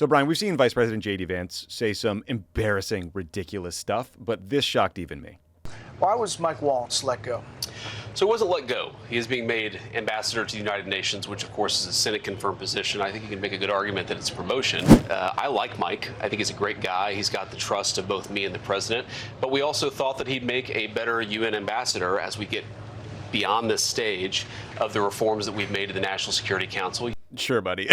So, Brian, we've seen Vice President JD Vance say some embarrassing, ridiculous stuff, but this shocked even me. Why was Mike Waltz let go? So he wasn't let go. He is being made ambassador to the United Nations, which, of course, is a Senate-confirmed position. I think you can make a good argument that it's a promotion. I like Mike. I think he's a great guy. He's got the trust of both me and the president. But we also thought that he'd make a better UN ambassador as we get beyond this stage of the reforms that we've made to the National Security Council. Sure, buddy.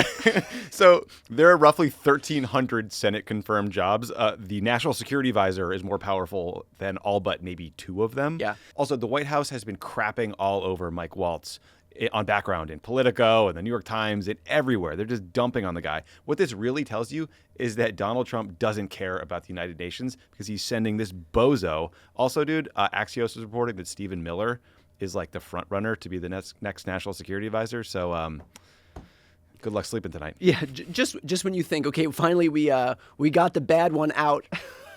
So there are roughly 1,300 Senate-confirmed jobs. The National Security Advisor is more powerful than all but maybe 2 of them. Yeah. Also, the White House has been crapping all over Mike Waltz on background in Politico and the New York Times and everywhere. They're just dumping on the guy. What this really tells you is that Donald Trump doesn't care about the United Nations because he's sending this bozo. Also, dude, Axios is reporting that Stephen Miller is like the front runner to be the next National Security Advisor. So, good luck sleeping tonight. Yeah, just when you think, okay, finally we got the bad one out.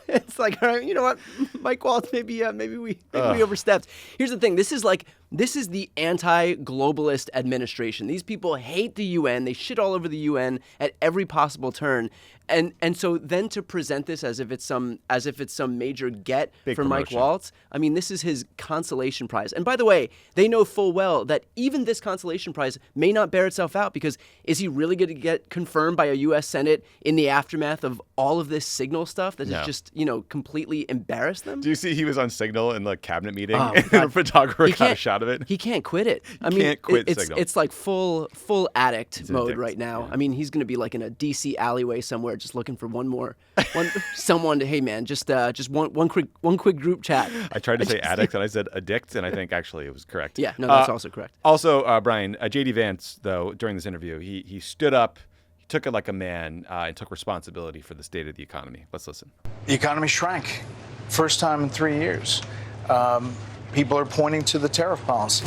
It's like, all right, you know what, Mike Waltz, maybe we overstepped. Here's the thing: this is the anti-globalist administration. These people hate the UN. They shit all over the UN at every possible turn. And so then to present this as if it's some major get Big for promotion. Mike Waltz, I mean, this is his consolation prize. And by the way, they know full well that even this consolation prize may not bear itself out, because is he really going to get confirmed by a U.S. Senate in the aftermath of all of this Signal stuff that has just, completely embarrassed them? Do you see he was on Signal in the cabinet meeting Oh, and God. a photographer He got a can't- shot of it? He can't quit it. Can't quit Signal. It's like full addict an mode addict, right now. yeah. I mean, he's going to be like in a DC alleyway somewhere, just looking for someone to, hey man, just one quick group chat. I tried to say addict and I said addict, and I think actually it was correct. Yeah, no, that's also correct. Also, Brian, JD Vance, though, during this interview, he stood up, he took it like a man, and took responsibility for the state of the economy. Let's listen. The economy shrank. First time in 3 years. People are pointing to the tariff policy.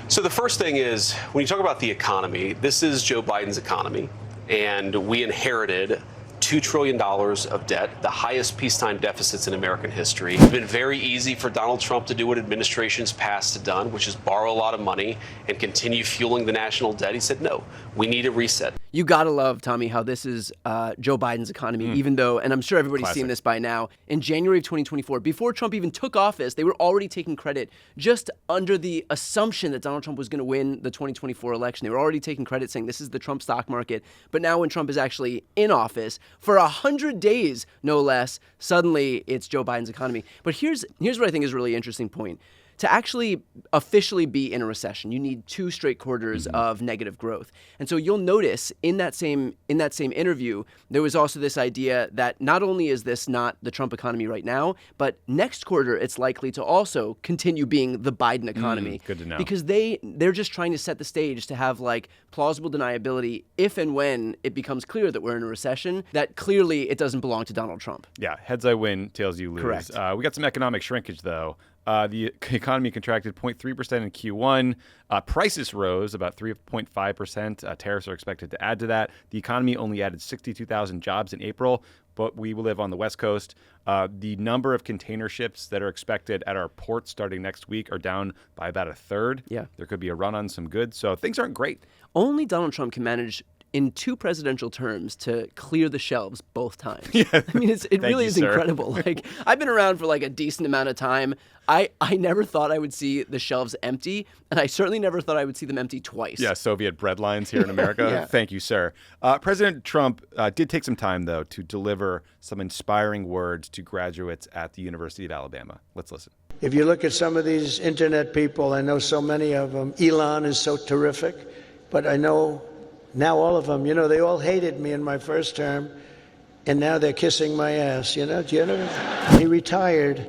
So the first thing is, when you talk about the economy, this is Joe Biden's economy, and we inherited $2 trillion of debt, the highest peacetime deficits in American history. It's been very easy for Donald Trump to do what administrations past have done, which is borrow a lot of money and continue fueling the national debt. He said, no, we need a reset. You gotta love, Tommy, how this is Joe Biden's economy, even though, and I'm sure everybody's Classic. seen this by now, in January of 2024, before Trump even took office, they were already taking credit just under the assumption that Donald Trump was going to win the 2024 election. They were already taking credit saying this is the Trump stock market. But now when Trump is actually in office, for 100 days, no less, suddenly it's Joe Biden's economy. But here's what I think is a really interesting point. To actually officially be in a recession, you need 2 straight quarters of negative growth. And so you'll notice in that same interview, there was also this idea that not only is this not the Trump economy right now, but next quarter it's likely to also continue being the Biden economy. Good to know. Because they're just trying to set the stage to have like plausible deniability if and when it becomes clear that we're in a recession, that clearly it doesn't belong to Donald Trump. Yeah, heads I win, tails you lose. Correct. We got some economic shrinkage, though. The economy contracted 0.3% in Q1. Prices rose about 3.5%. Tariffs are expected to add to that. The economy only added 62,000 jobs in April, but we live on the West Coast. The number of container ships that are expected at our ports starting next week are down by about a third. Yeah. There could be a run on some goods, so things aren't great. Only Donald Trump can manage in 2 presidential terms to clear the shelves both times. Yeah. I mean, it really you, is sir. incredible. Like, I've been around for like a decent amount of time. I never thought I would see the shelves empty, and I certainly never thought I would see them empty twice. Yeah, Soviet bread lines here in America. Yeah. Thank you, sir. President Trump did take some time, though, to deliver some inspiring words to graduates at the University of Alabama. Let's listen. If you look at some of these internet people, I know so many of them. Elon is so terrific, but I know now all of them, they all hated me in my first term, and now they're kissing my ass, Do you know? He retired,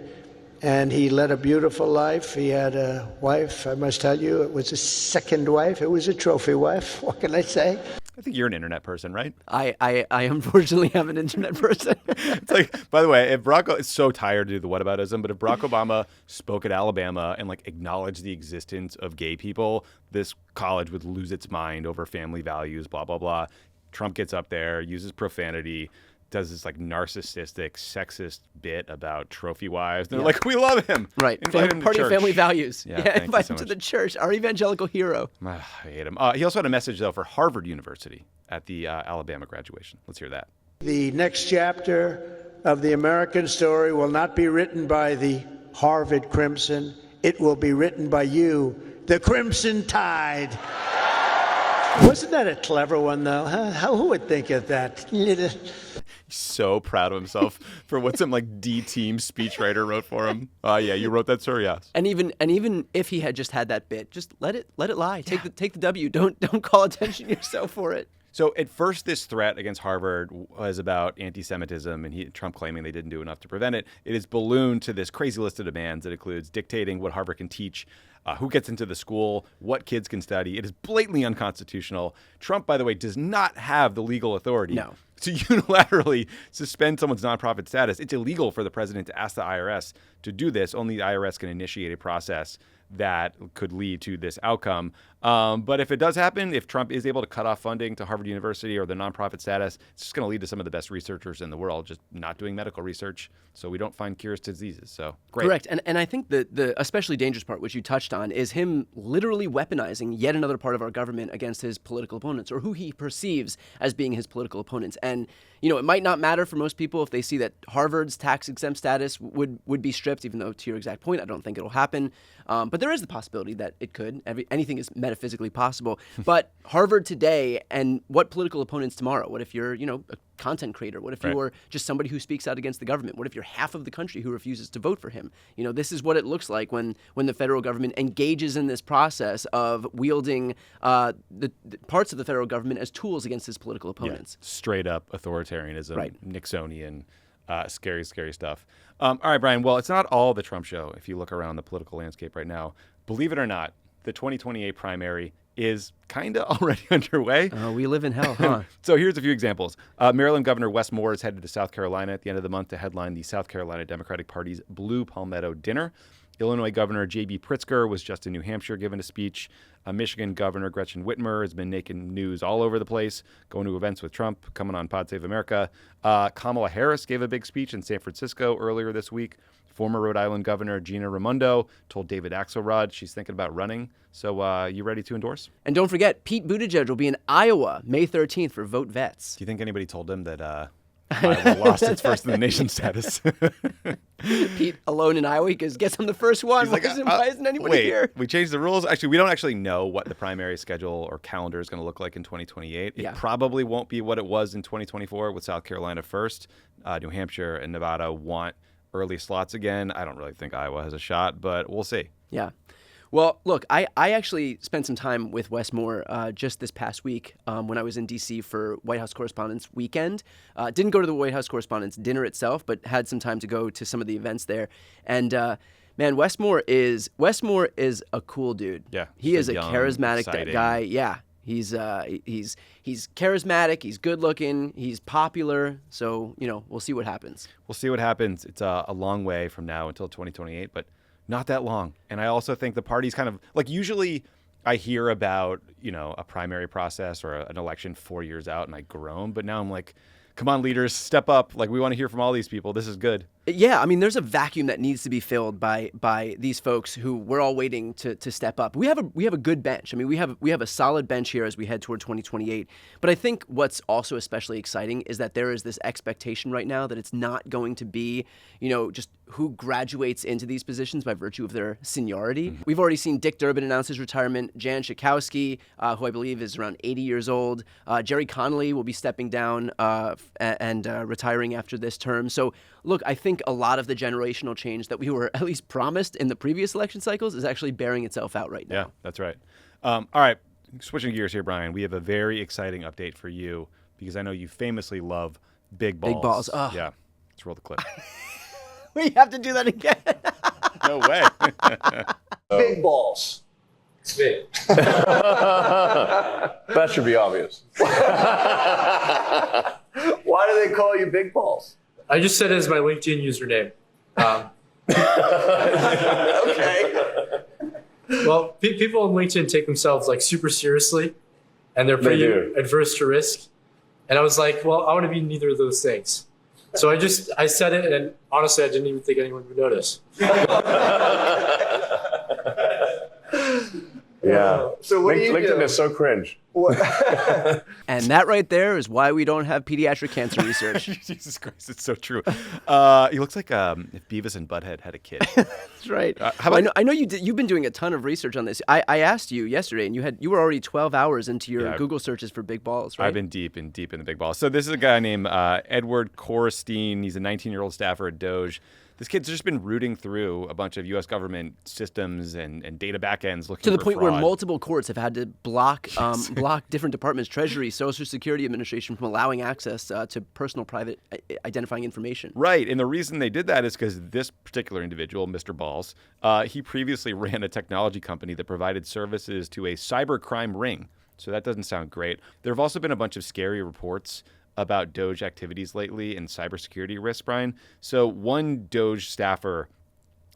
and he led a beautiful life. He had a wife, I must tell you, it was his second wife. It was a trophy wife. What can I say? I think you're an internet person, right? I unfortunately am an internet person. It's like, by the way, if Barack is so tired to do the whataboutism, but if Barack Obama spoke at Alabama and like acknowledged the existence of gay people, this college would lose its mind over family values, blah, blah, blah. Trump gets up there, uses profanity, does this like narcissistic, sexist bit about trophy wives. They're like, we love him. Right. Invite him to Party of church. family values. Yeah, thank you invite so him to much. the church. Our evangelical hero. I hate him. He also had a message, though, for Harvard University at the Alabama graduation. Let's hear that. The next chapter of the American story will not be written by the Harvard Crimson. It will be written by you, the Crimson Tide. Wasn't that a clever one, though? Huh? Who would think of that? He's so proud of himself for what some like D-team speechwriter wrote for him. Yeah, you wrote that, sir. Yes. And even if he had just had that bit, just let it lie. Take the W. Don't call attention to yourself for it. So at first, this threat against Harvard was about anti-Semitism and Trump claiming they didn't do enough to prevent it. It has ballooned to this crazy list of demands that includes dictating what Harvard can teach, who gets into the school, what kids can study. It is blatantly unconstitutional. Trump, by the way, does not have the legal authority to unilaterally suspend someone's nonprofit status. It's illegal for the president to ask the IRS to do this. Only the IRS can initiate a process that could lead to this outcome. But if it does happen, if Trump is able to cut off funding to Harvard University or the nonprofit status, it's just going to lead to some of the best researchers in the world just not doing medical research, so we don't find cures to diseases. So great. Correct. And I think the especially dangerous part, which you touched on, is him literally weaponizing yet another part of our government against his political opponents, or who he perceives as being his political opponents. And, it might not matter for most people if they see that Harvard's tax-exempt status would be stripped, even though, to your exact point, I don't think it'll happen. But there is the possibility that it could. Anything is metaphysically possible. But Harvard today and what political opponents tomorrow? What if you're, a content creator? What if you're just somebody who speaks out against the government? What if you're half of the country who refuses to vote for him? This is what it looks like when the federal government engages in this process of wielding the parts of the federal government as tools against his political opponents. Yeah. Straight up authoritarianism, right. Nixonian, scary, scary stuff. All right, Brian. Well, it's not all the Trump show. If you look around the political landscape right now, believe it or not, the 2028 primary is kind of already underway. Oh, we live in hell, huh? So here's a few examples. Maryland Governor Wes Moore is headed to South Carolina at the end of the month to headline the South Carolina Democratic Party's Blue Palmetto Dinner. Illinois Governor J.B. Pritzker was just in New Hampshire giving a speech. Michigan Governor Gretchen Whitmer has been making news all over the place, going to events with Trump, coming on Pod Save America. Kamala Harris gave a big speech in San Francisco earlier this week. Former Rhode Island Governor Gina Raimondo told David Axelrod she's thinking about running. So you ready to endorse? And don't forget, Pete Buttigieg will be in Iowa May 13th for Vote Vets. Do you think anybody told him that Iowa lost its first in the nation status? Pete alone in Iowa because guess I'm the first one. He's like, why isn't anybody here? We changed the rules. Actually, we don't actually know what the primary schedule or calendar is going to look like in 2028. It probably won't be what it was in 2024 with South Carolina first. New Hampshire and Nevada want early slots again. I don't really think Iowa has a shot, but we'll see. Yeah. Well, look, I actually spent some time with Wes Moore just this past week when I was in D.C. for White House Correspondents' Weekend. Didn't go to the White House Correspondents' dinner itself, but had some time to go to some of the events there. And man, Wes Moore is a cool dude. Yeah, he is a young, charismatic exciting guy. Yeah, he's charismatic. He's good looking. He's popular. So we'll see what happens. We'll see what happens. It's a long way from now until 2028, but not that long. And I also think the party's kind of like, usually I hear about, a primary process or an election 4 years out and I groan, but now I'm like, come on, leaders, step up. Like, we want to hear from all these people. This is good. Yeah, I mean, there's a vacuum that needs to be filled by these folks who we're all waiting to step up. We have a good bench. I mean, we have a solid bench here as we head toward 2028. But I think what's also especially exciting is that there is this expectation right now that it's not going to be, just who graduates into these positions by virtue of their seniority. Mm-hmm. We've already seen Dick Durbin announce his retirement. Jan Schakowsky, who I believe is around 80 years old. Jerry Connolly will be stepping down and retiring after this term. So, look, I think a lot of the generational change that we were at least promised in the previous election cycles is actually bearing itself out right now. Yeah, that's right. All right, switching gears here, Brian. We have a very exciting update for you because I know you famously love big balls. Big balls. Oh. Yeah, let's roll the clip. We have to do that again. No way. Big balls. It's big. That should be obvious. Why do they call you Big Balls? I just said it as my LinkedIn username. Okay. Well, people on LinkedIn take themselves like super seriously, and they're pretty adverse to risk. And I was like, well, I want to be neither of those things. So I said it, and honestly, I didn't even think anyone would notice. Yeah, Yeah. So what do you LinkedIn do? is so cringe. And that right there is why we don't have pediatric cancer research. Jesus Christ, it's so true. He looks like if Beavis and Butthead had a kid. That's right. how about- I know you've been doing a ton of research on this. I asked you yesterday, and you were already 12 hours into your Google searches for big balls, right? I've been deep in the big balls. So this is a guy named Edward Korstein. He's a 19-year-old staffer at Doge. This kid's just been rooting through a bunch of U.S. government systems and data backends looking to the for point fraud. where multiple courts have had to block different departments, Treasury, Social Security Administration, from allowing access to personal, private identifying information. Right, and the reason they did that is because this particular individual, Mr. Balls, he previously ran a technology company that provided services to a cybercrime ring. So that doesn't sound great. There have also been a bunch of scary reports about Doge activities lately and cybersecurity risks, Brian. So one Doge staffer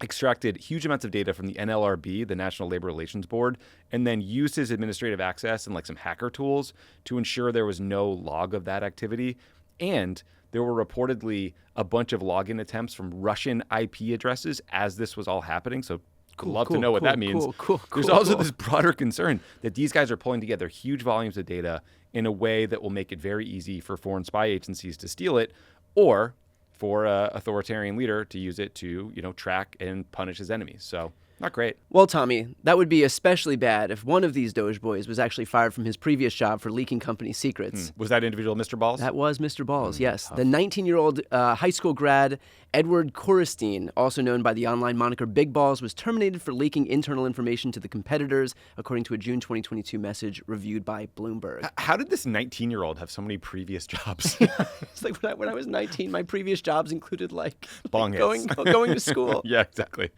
extracted huge amounts of data from the NLRB, the National Labor Relations Board, and then used his administrative access and some hacker tools to ensure there was no log of that activity. And there were reportedly a bunch of login attempts from Russian IP addresses as this was all happening. So love to know what that means. There's also this broader concern that these guys are pulling together huge volumes of data in a way that will make it very easy for foreign spy agencies to steal it, or for an authoritarian leader to use it to, track and punish his enemies. So not great. Well, Tommy, that would be especially bad if one of these Doge boys was actually fired from his previous job for leaking company secrets. Was that individual Mr. Balls? That was Mr. Balls, yes. Tough. The 19-year-old high school grad, Edward Korstein, also known by the online moniker Big Balls, was terminated for leaking internal information to the competitors, according to a June 2022 message reviewed by Bloomberg. How did this 19-year-old have so many previous jobs? It's like when I was 19, my previous jobs included going to school. Yeah, exactly.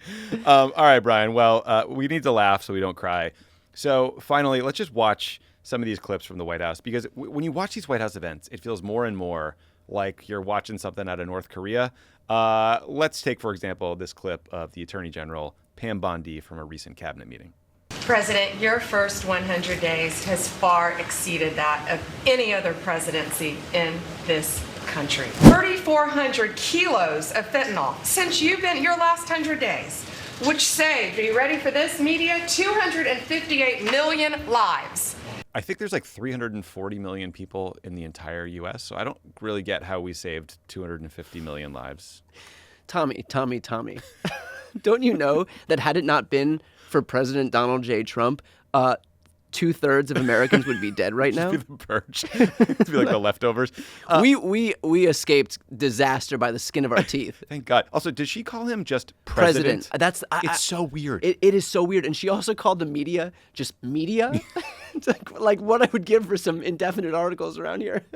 All right, Brian. Well, we need to laugh so we don't cry. So finally, let's just watch some of these clips from the White House, because when you watch these White House events, it feels more and more like you're watching something out of North Korea. Let's take, for example, this clip of the Attorney General, Pam Bondi, from a recent cabinet meeting. President, your first 100 days has far exceeded that of any other presidency in this country. 3,400 kilos of fentanyl since you've been your last 100 days, which saved, are you ready for this, media? 258 million lives. I think there's 340 million people in the entire U.S., so I don't really get how we saved 250 million lives. Tommy. Don't you know that had it not been for President Donald J. Trump, 2/3 of Americans would be dead right now? It'd be the purge. It'd be like the leftovers. We escaped disaster by the skin of our teeth. Thank God. Also, did she call him just president? It's so weird. It is so weird. And she also called the media just media. It's like what I would give for some indefinite articles around here.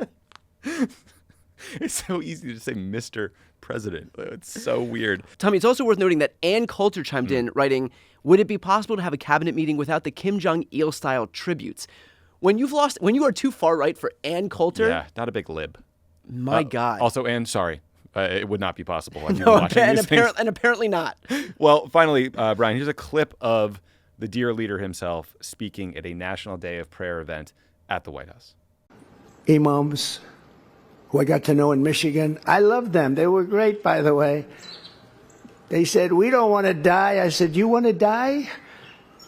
It's so easy to say Mr. President. It's so weird. Tommy, it's also worth noting that Ann Coulter chimed in, writing, "Would it be possible to have a cabinet meeting without the Kim Jong-il style tributes?" When you are too far right for Ann Coulter, yeah, not a big lib. My God. Also, Ann, sorry, it would not be possible. Apparently not. Well, finally, Brian, here's a clip of the dear leader himself speaking at a National Day of Prayer event at the White House. Imams, who I got to know in Michigan, I loved them. They were great, by the way. They said, "We don't want to die." I said, "You want to die?"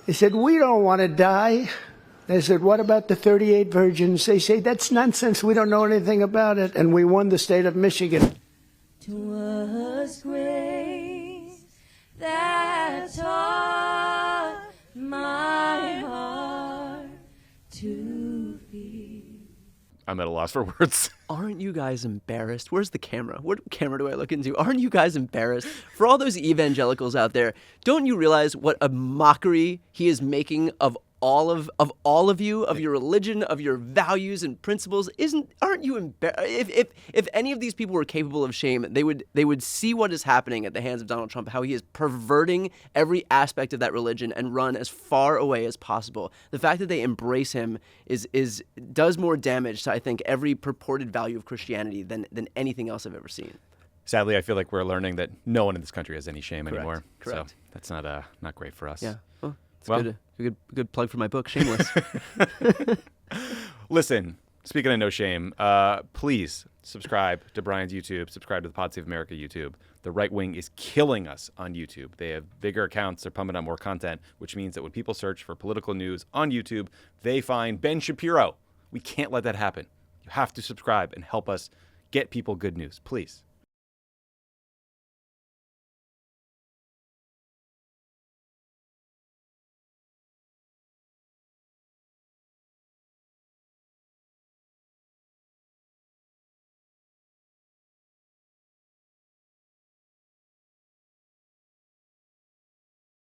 They said, "We don't want to die." They said, "What about the 38 virgins?" They say, "That's nonsense. We don't know anything about it." And we won the state of Michigan. 'Twas grace that taught my heart to beat. I'm at a loss for words. Aren't you guys embarrassed? Where's the camera? What camera do I look into? Aren't you guys embarrassed? For all those evangelicals out there, don't you realize what a mockery he is making of all of you, of your religion, of your values and principles? Aren't you embarrassed? If any of these people were capable of shame, they would see what is happening at the hands of Donald Trump, how he is perverting every aspect of that religion and run as far away as possible. The fact that they embrace him does more damage to, I think, every purported value of Christianity than anything else I've ever seen. Sadly, I feel like we're learning that no one in this country has any shame anymore. Correct. So that's not great for us. Yeah. Well, it's good plug for my book, Shameless. Listen, speaking of no shame, please, subscribe to Brian's YouTube, subscribe to the Pod Save America YouTube. The right wing is killing us on YouTube. They have bigger accounts. They're pumping out more content, which means that when people search for political news on YouTube, they find Ben Shapiro. We can't let that happen. You have to subscribe and help us get people good news, please.